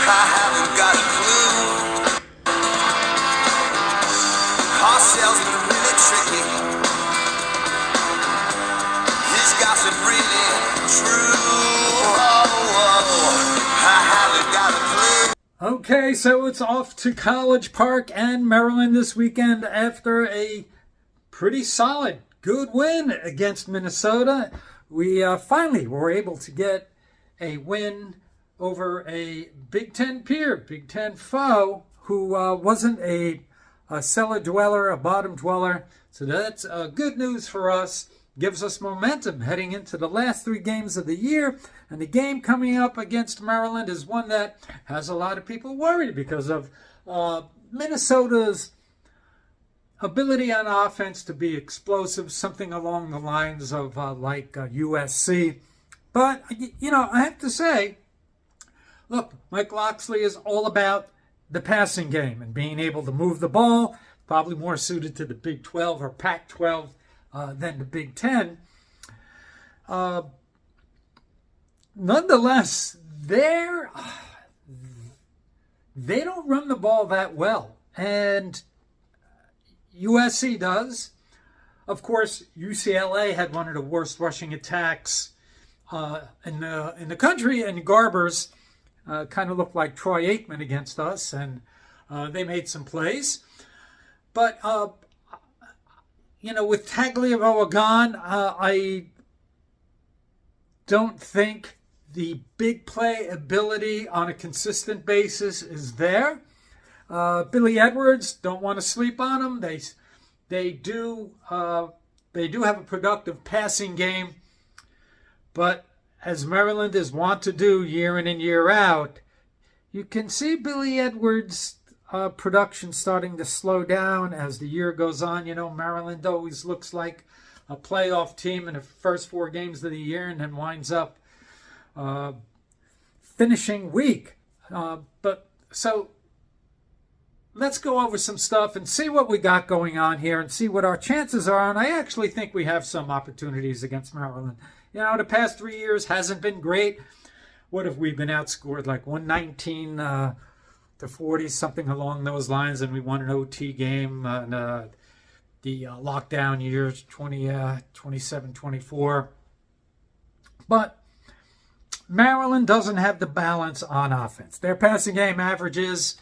I haven't got a clue. Our salesman really tricky. His gossip really true. I haven't got a clue. Okay, so it's off to College Park and Maryland this weekend after a pretty solid, good win against Minnesota. We finally were able to get a win over a Big Ten peer, Big Ten foe, who wasn't a cellar dweller, a bottom dweller. So that's good news for us. Gives us momentum heading into the last three games of the year. And the game coming up against Maryland is one that has a lot of people worried because of Minnesota's ability on offense to be explosive, something along the lines of like USC. But, you know, I have to say, look, Mike Loxley is all about the passing game and being able to move the ball, probably more suited to the Big 12 or Pac-12 than the Big 10. Nonetheless, they don't run the ball that well. And USC does. Of course, UCLA had one of the worst rushing attacks in the country, and Garbers kind of looked like Troy Aikman against us, and they made some plays. But, you know, with Tagliavoa gone, I don't think the big play ability on a consistent basis is there. Billy Edwards, don't want to sleep on him. They do have a productive passing game, but as Maryland is wont to do year in and year out, you can see Billy Edwards' production starting to slow down as the year goes on. You know, Maryland always looks like a playoff team in the first four games of the year and then winds up finishing weak. So let's go over some stuff and see what we got going on here and see what our chances are. And I actually think we have some opportunities against Maryland. You know, the past 3 years hasn't been great. What have we been outscored? Like 119 to 40, something along those lines. And we won an OT game in the lockdown years, 27, 24. But Maryland doesn't have the balance on offense. Their passing game averages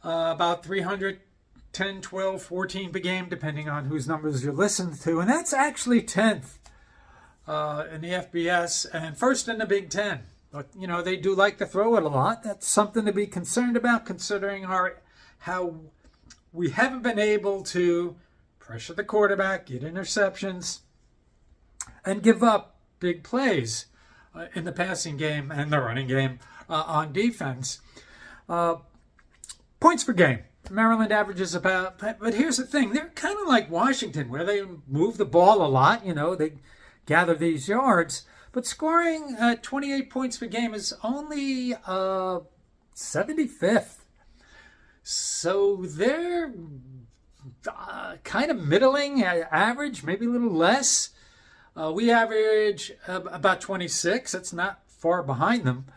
about 310, 12, 14 per game, depending on whose numbers you listen to. And that's actually 10th in the FBS and first in the Big Ten. But, you know, they do like to throw it a lot. That's something to be concerned about, considering how we haven't been able to pressure the quarterback, get interceptions, and give up big plays in the passing game and the running game on defense. Points per game. Maryland averages about, but here's the thing. They're kind of like Washington, where they move the ball a lot. You know, they gather these yards. But scoring 28 points per game is only 75th. So they're kind of middling, average, maybe a little less. We average about 26. That's not far behind them.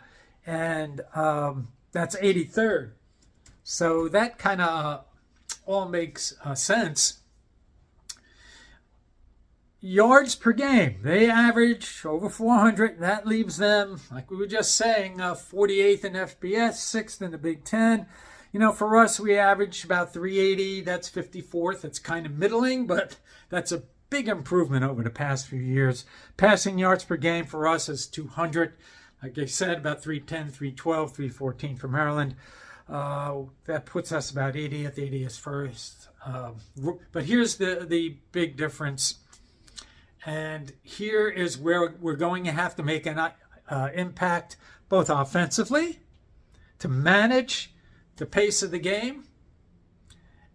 And that's 83rd. So that kind of all makes sense. Yards per game. They average over 400. That leaves them, like we were just saying, 48th in FBS, 6th in the Big Ten. You know, for us, we average about 380. That's 54th. It's kind of middling, but that's a big improvement over the past few years. Passing yards per game for us is 200. Like I said, about 310, 312, 314 for Maryland. That puts us about 80th. 80th first. But here's the big difference. And here is where we're going to have to make an impact, both offensively, to manage the pace of the game,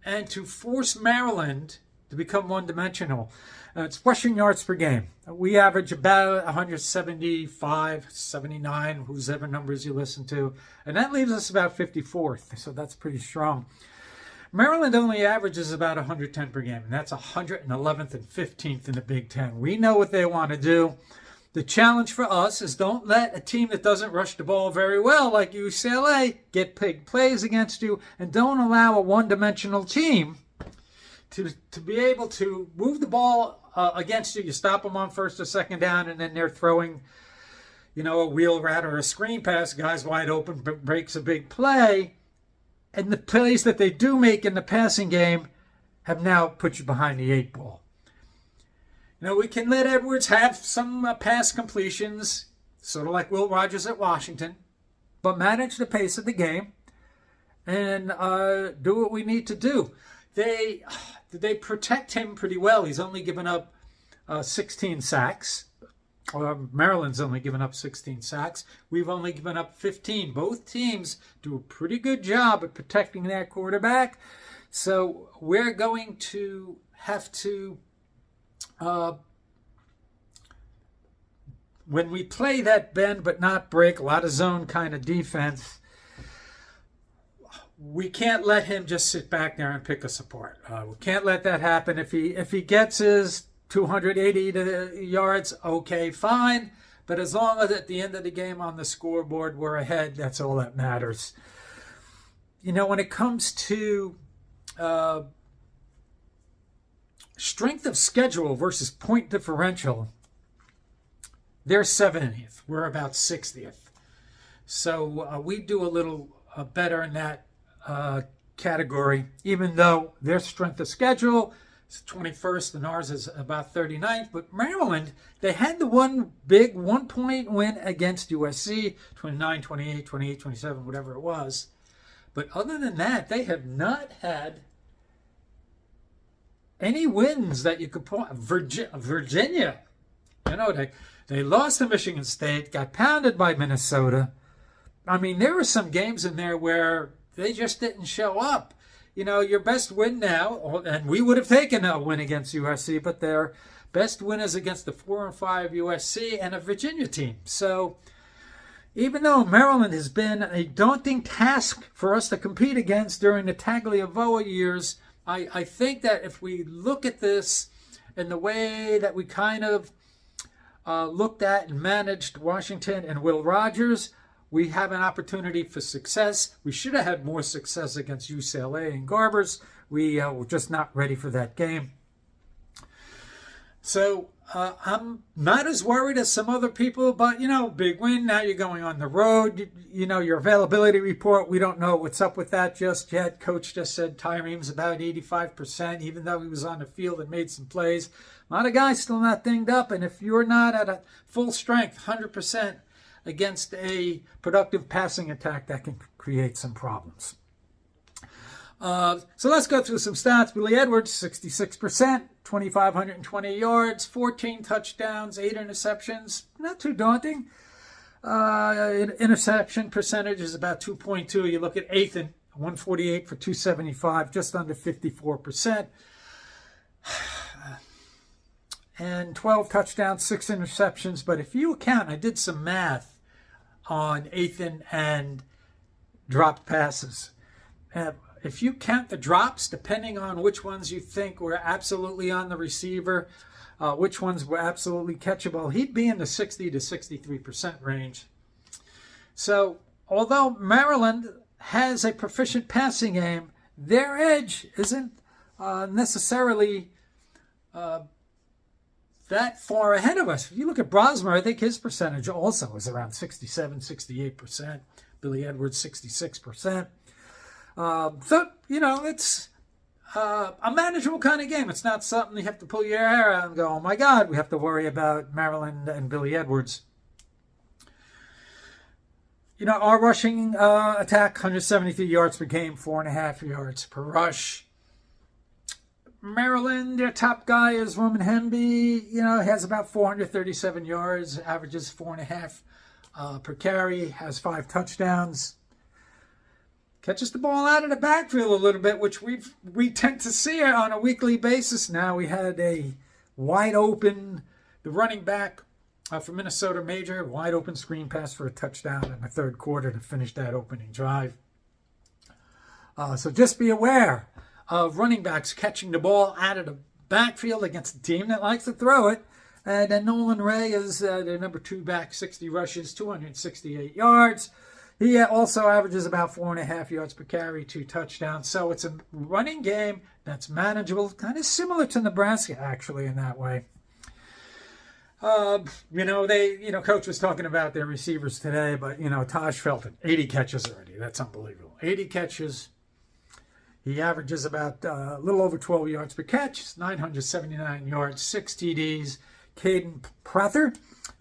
and to force Maryland to become one-dimensional. It's rushing yards per game. We average about 175, 79, whosever numbers you listen to. And that leaves us about 54th, so that's pretty strong. Maryland only averages about 110 per game, and that's 111th and 15th in the Big Ten. We know what they want to do. The challenge for us is don't let a team that doesn't rush the ball very well, like UCLA, get big plays against you, and don't allow a one-dimensional team to be able to move the ball against you. You stop them on first or second down, and then they're throwing, a wheel route or a screen pass. Guy's wide open, breaks a big play. And the plays that they do make in the passing game have now put you behind the 8 ball. We can let Edwards have some pass completions, sort of like Will Rogers at Washington, but manage the pace of the game and do what we need to do. They protect him pretty well. He's only given up 16 sacks. Maryland's only given up 16 sacks. We've only given up 15. Both teams do a pretty good job at protecting their quarterback. So we're going to have to, when we play that bend but not break, a lot of zone kind of defense, we can't let him just sit back there and pick us apart. We can't let that happen. If he gets his 280 yards, okay, fine. But as long as at the end of the game on the scoreboard we're ahead, that's all that matters. When it comes to strength of schedule versus point differential, they're 70th. We're about 60th. So we do a little better in that category, even though their strength of schedule is 21st and ours is about 39th. But Maryland, they had the one big 1-point win against USC, 29, 28, 28, 27, whatever it was. But other than that, they have not had any wins that you could point. Virginia, they lost to Michigan State, got pounded by Minnesota. I mean, there were some games in there where they just didn't show up. Your best win now, and we would have taken a win against USC, but their best win is against the 4-5 USC and a Virginia team. So even though Maryland has been a daunting task for us to compete against during the Tagliavoa years, I think that if we look at this in the way that we kind of looked at and managed Washington and Will Rogers, we have an opportunity for success. We should have had more success against UCLA and Garbers. We were just not ready for that game. So I'm not as worried as some other people, but, big win. Now you're going on the road. Your availability report, we don't know what's up with that just yet. Coach just said Tyreem's about 85%, even though he was on the field and made some plays. A lot of guys still not dinged up, and if you're not at a full strength, 100%, against a productive passing attack, that can create some problems. So let's go through some stats. Billy Edwards, 66%, 2,520 yards, 14 touchdowns, 8 interceptions. Not too daunting. Interception percentage is about 2.2. You look at Athan, 148 for 275, just under 54%. And 12 touchdowns, 6 interceptions. But if you account, I did some math on Athan and dropped passes. If you count the drops, depending on which ones you think were absolutely on the receiver, which ones were absolutely catchable, he'd be in the 60 to 63% range. So although Maryland has a proficient passing game, their edge isn't necessarily that far ahead of us. If you look at Brosmer, I think his percentage also is around 67, 68%. Billy Edwards, 66%. So, it's a manageable kind of game. It's not something you have to pull your hair out and go, oh my God, we have to worry about Maryland and Billy Edwards. Our rushing attack, 173 yards per game, 4.5 yards per rush. Maryland, their top guy is Roman Hemby. Has about 437 yards, averages 4.5 per carry, has 5 touchdowns. Catches the ball out of the backfield a little bit, which we tend to see on a weekly basis now. We had a wide open, the running back for Minnesota Major, wide open screen pass for a touchdown in the third quarter to finish that opening drive. So just be aware of running backs catching the ball out of the backfield against a team that likes to throw it. And then Nolan Ray is their number 2 back, 60 rushes, 268 yards. He also averages about 4.5 yards per carry, 2 touchdowns. So it's a running game that's manageable, kind of similar to Nebraska, actually, in that way. Coach was talking about their receivers today, but, Taj Felton, 80 catches already. That's unbelievable. 80 catches. He averages about a little over 12 yards per catch, 979 yards, 6 TDs. Caden Prather,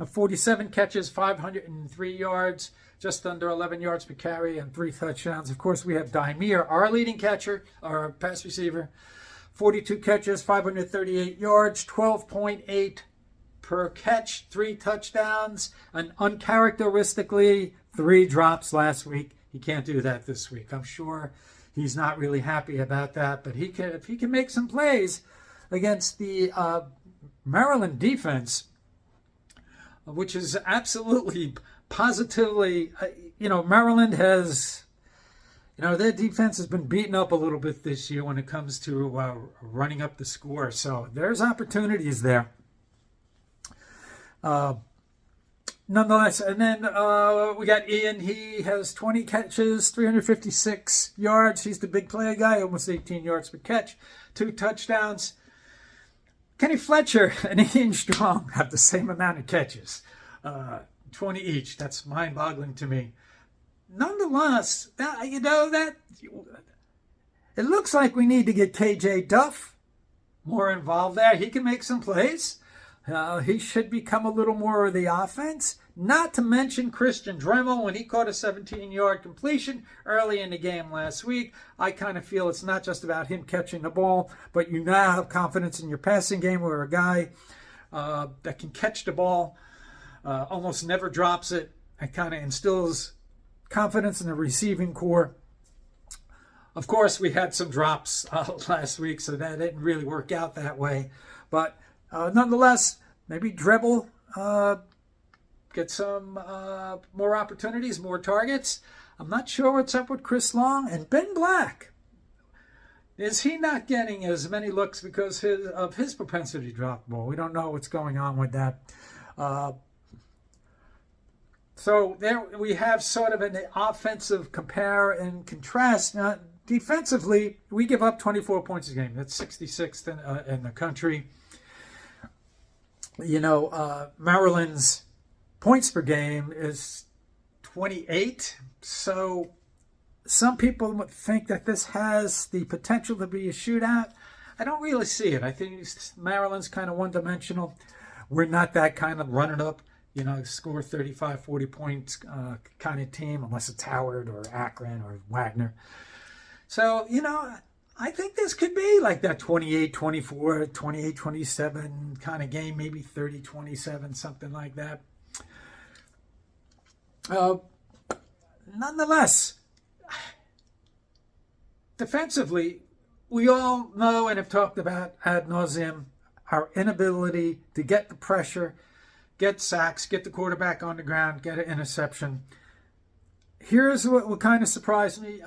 47 catches, 503 yards, just under 11 yards per carry, and 3 touchdowns. Of course, we have Daimir, our leading catcher, our pass receiver, 42 catches, 538 yards, 12.8 per catch, 3 touchdowns, and uncharacteristically 3 drops last week. He can't do that this week. I'm sure he's not really happy about that, but if he can make some plays against the Maryland defense, which is absolutely, positively, Maryland has, their defense has been beaten up a little bit this year when it comes to running up the score. So there's opportunities there. Nonetheless, and then we got Ian. He has 20 catches, 356 yards. He's the big play guy, almost 18 yards per catch, 2 touchdowns. Kenny Fletcher and Ian Strong have the same amount of catches, 20 each. That's mind-boggling to me. Nonetheless, that it looks like we need to get KJ Duff more involved there. He can make some plays. He should become a little more of the offense. Not to mention Christian Dremel when he caught a 17-yard completion early in the game last week. I kind of feel it's not just about him catching the ball, but you now have confidence in your passing game where a guy that can catch the ball, almost never drops it, and kind of instills confidence in the receiving core. Of course, we had some drops last week, so that didn't really work out that way. But nonetheless, maybe Dremel get some more opportunities, more targets. I'm not sure what's up with Chris Long and Ben Black. Is he not getting as many looks because of his propensity to drop the ball? We don't know what's going on with that. So there we have sort of an offensive compare and contrast. Now, defensively, we give up 24 points a game. That's 66th in the country. Maryland's points per game is 28. So some people would think that this has the potential to be a shootout. I don't really see it. I think Maryland's kind of one-dimensional. We're not that kind of running up, score 35, 40 points kind of team, unless it's Howard or Akron or Wagner. So, I think this could be like that 28-24, 28-27 kind of game, maybe 30-27, something like that. Nonetheless, defensively, we all know and have talked about ad nauseum our inability to get the pressure, get sacks, get the quarterback on the ground, get an interception. Here's what kind of surprised me.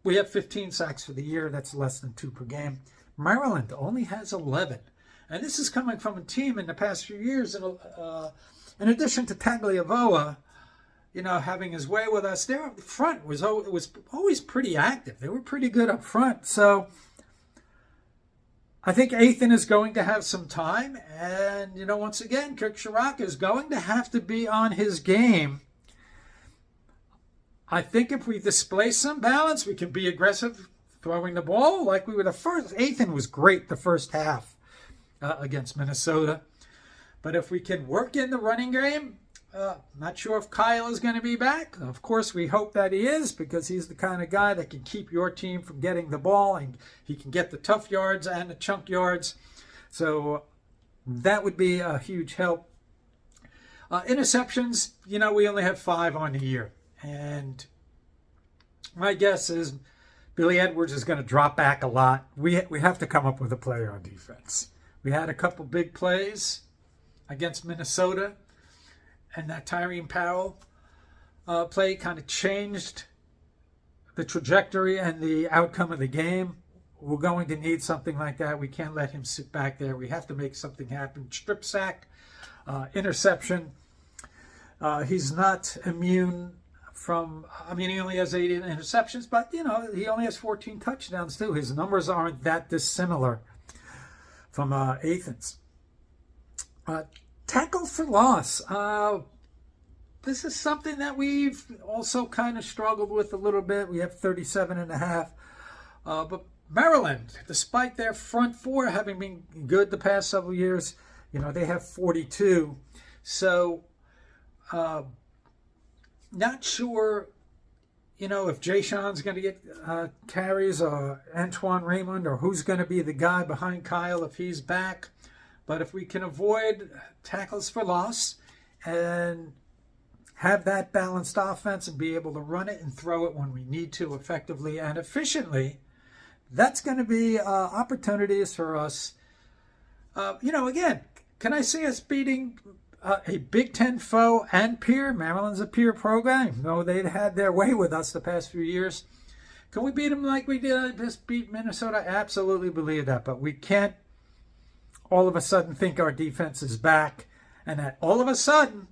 We have 15 sacks for the year. That's less than 2 per game. Maryland only has 11. And this is coming from a team in the past few years. In addition to Tagliavoa, having his way with us, their front was always pretty active. They were pretty good up front. So I think Athan is going to have some time. And, once again, Kirk Sharrock is going to have to be on his game. I think if we display some balance, we can be aggressive throwing the ball like we were the first. Athan was great the first half against Minnesota. But if we can work in the running game, not sure if Kyle is going to be back. Of course, we hope that he is because he's the kind of guy that can keep your team from getting the ball, and he can get the tough yards and the chunk yards. So that would be a huge help. Interceptions, we only have 5 on the year. And my guess is Billy Edwards is going to drop back a lot. We have to come up with a play on defense. We had a couple big plays against Minnesota, and that Tyrene Powell play kind of changed the trajectory and the outcome of the game. we're going to need something like that. We can't let him sit back there. We have to make something happen. Strip sack, interception. He's not immune from, he only has 8 interceptions, but, he only has 14 touchdowns, too. His numbers aren't that dissimilar from Athan's. Tackle for loss. This is something that we've also kind of struggled with a little bit. We have 37.5. But Maryland, despite their front four having been good the past several years, they have 42. So, not sure, if Jay Sean's going to get carries or Antoine Raymond, or who's going to be the guy behind Kyle if he's back. But if we can avoid tackles for loss and have that balanced offense and be able to run it and throw it when we need to effectively and efficiently, that's going to be opportunities for us. Again, can I see us beating a Big Ten foe and peer? Maryland's a peer program. No, they've had their way with us the past few years. Can we beat them like we did just beat Minnesota? I absolutely believe that, but we can't all of a sudden think our defense is back and that all of a sudden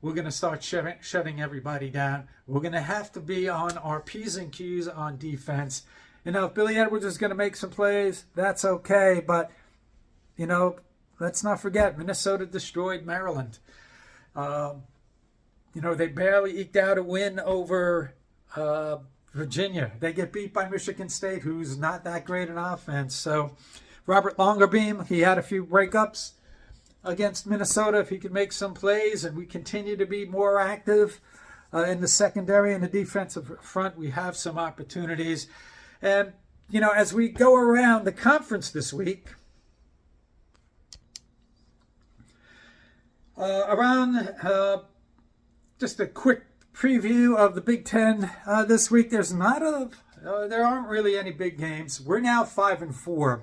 we're going to start shutting everybody down. We're going to have to be on our P's and Q's on defense. If Billy Edwards is going to make some plays, that's okay. But, let's not forget, Minnesota destroyed Maryland. They barely eked out a win over Virginia. They get beat by Michigan State, who's not that great an offense. So Robert Longerbeam, he had a few breakups against Minnesota. If he can make some plays and we continue to be more active in the secondary and the defensive front, we have some opportunities. And, as we go around the conference this week, just a quick preview of the Big Ten this week. There aren't really any big games. We're now 5-4.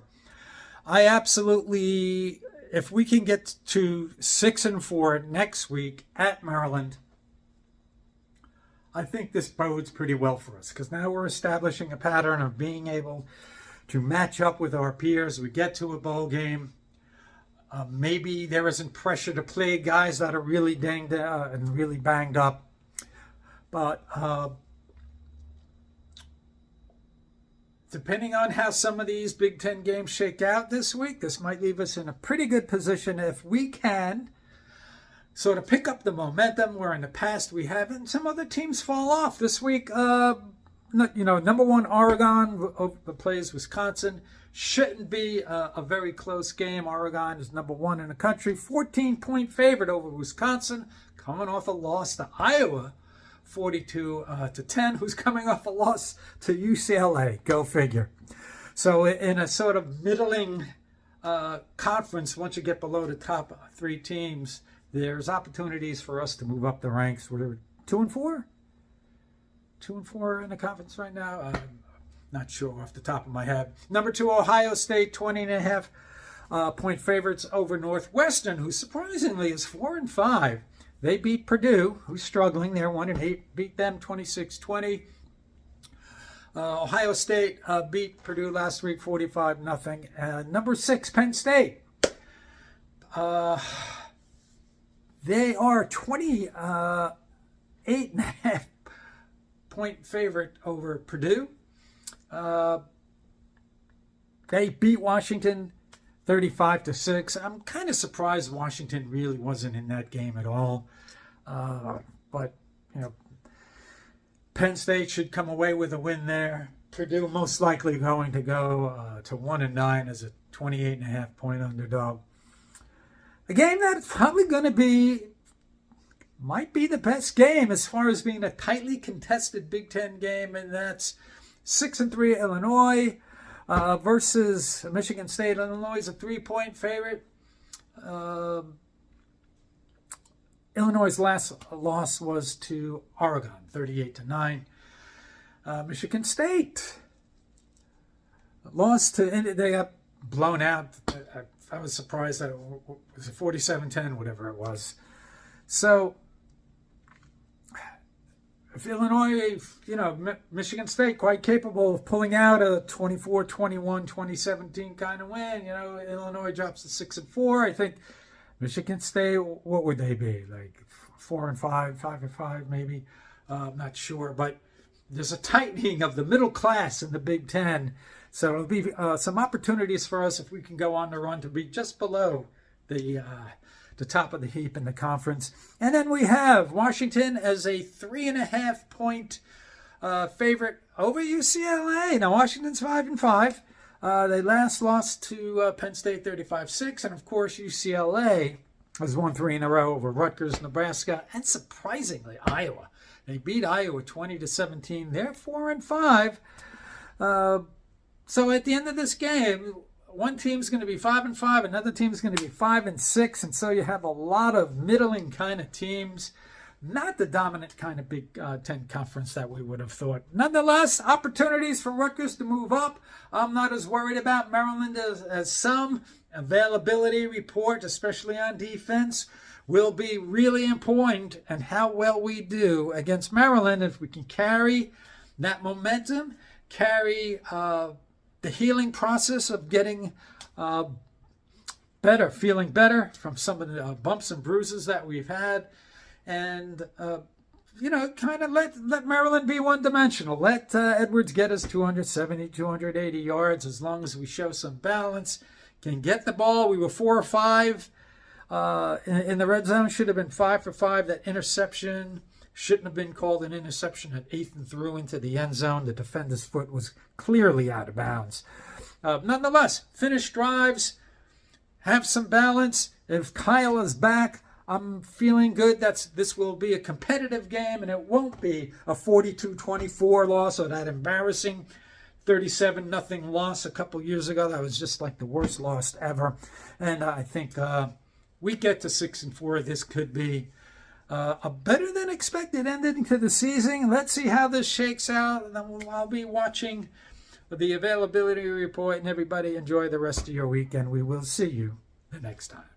I absolutely, if we can get to 6-4 next week at Maryland, I think this bodes pretty well for us, because now we're establishing a pattern of being able to match up with our peers. We get to a bowl game. Maybe there isn't pressure to play guys that are really dinged and really banged up. But depending on how some of these Big Ten games shake out this week, this might leave us in a pretty good position if we can sort of pick up the momentum where in the past we haven't. Some other teams fall off. This week, number 1 Oregon plays Wisconsin. Shouldn't be a very close game. Oregon is number 1 in the country. 14-point favorite over Wisconsin, coming off a loss to Iowa, 42-10, who's coming off a loss to UCLA. Go figure. So in a sort of middling conference, once you get below the top 3 teams, there's opportunities for us to move up the ranks. We're 2-4? 2-4 in the conference right now? I'm not sure off the top of my head. Number 2, Ohio State, 20.5 point favorites over Northwestern, who surprisingly is 4-5. They beat Purdue, who's struggling. They're 1-8. Beat them 26-20. Ohio State beat Purdue last week 45-0. Number 6, Penn State. They are 28.5 point favorite over Purdue. They beat Washington 35-6. I'm kind of surprised Washington really wasn't in that game at all. But, Penn State should come away with a win there. Purdue most likely going to go to 1-9 as a 28.5 point underdog. A game that's probably going to might be the best game as far as being a tightly contested Big Ten game, and that's 6-3 Illinois versus Michigan State. Illinois is a 3-point favorite. Illinois' last loss was to Oregon, 38-9. Michigan State lost to, they got blown out. I was surprised that it was a 47-10, whatever it was. So if Illinois, Michigan State quite capable of pulling out a 24-21, 2017 kind of win. Illinois drops to 6-4. I think Michigan State, what would they be? Like 4-5, 5-5 maybe. I'm not sure, but there's a tightening of the middle class in the Big Ten. So it'll be some opportunities for us if we can go on the run to be just below the top of the heap in the conference. And then we have Washington as a 3.5 point favorite over UCLA. Now Washington's 5-5. They last lost to Penn State 35-6, and of course UCLA has won 3 in a row over Rutgers, Nebraska, and surprisingly Iowa. They beat Iowa 20-17. They're 4-5. So at the end of this game, one team's going to be 5-5, another team's going to be 5-6, and so you have a lot of middling kind of teams. Not the dominant kind of Big Ten conference that we would have thought. Nonetheless, opportunities for Rutgers to move up. I'm not as worried about Maryland as some. Availability report, especially on defense, will be really important, and how well we do against Maryland. If we can carry that momentum, carry the healing process of getting better, feeling better from some of the bumps and bruises that we've had, and kind of let Maryland be one-dimensional. Let Edwards get us 270, 280 yards as long as we show some balance, can get the ball. We were 4 or 5 in the red zone. Should have been 5 for 5. That interception shouldn't have been called an interception at 8th and through into the end zone. The defender's foot was clearly out of bounds. Nonetheless, finish drives, have some balance. If Kyle is back, I'm feeling good. This will be a competitive game, and it won't be a 42-24 loss or that embarrassing 37-0 loss a couple years ago. That was just like the worst loss ever. And I think we get to 6-4. This could be a better than expected ending to the season. Let's see how this shakes out. And then I'll be watching the availability report. And everybody enjoy the rest of your weekend. We will see you the next time.